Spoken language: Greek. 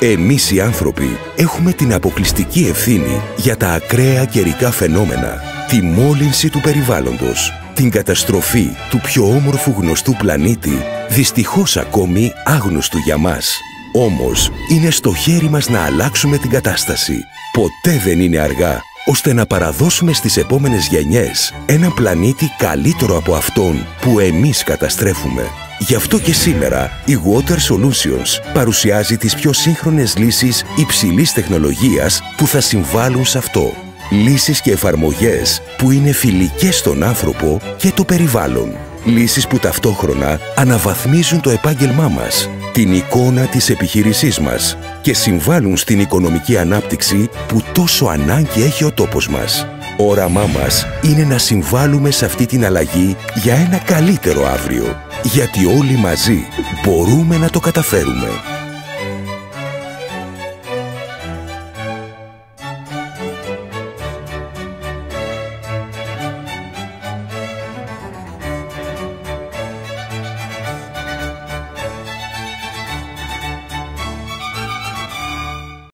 Εμείς οι άνθρωποι έχουμε την αποκλειστική ευθύνη για τα ακραία καιρικά φαινόμενα, τη μόλυνση του περιβάλλοντος, την καταστροφή του πιο όμορφου γνωστού πλανήτη, δυστυχώς ακόμη άγνωστου για μας. Όμως, είναι στο χέρι μας να αλλάξουμε την κατάσταση. Ποτέ δεν είναι αργά, ώστε να παραδώσουμε στις επόμενες γενιές έναν πλανήτη καλύτερο από αυτόν που εμείς καταστρέφουμε. Γι' αυτό και σήμερα η Water Solutions παρουσιάζει τις πιο σύγχρονες λύσεις υψηλής τεχνολογίας που θα συμβάλλουν σε αυτό. Λύσεις και εφαρμογές που είναι φιλικές στον άνθρωπο και το περιβάλλον. Λύσεις που ταυτόχρονα αναβαθμίζουν το επάγγελμά μας, την εικόνα της επιχείρησής μας και συμβάλλουν στην οικονομική ανάπτυξη που τόσο ανάγκη έχει ο τόπος μας. Όραμά μας είναι να συμβάλλουμε σε αυτή την αλλαγή για ένα καλύτερο αύριο, γιατί όλοι μαζί μπορούμε να το καταφέρουμε.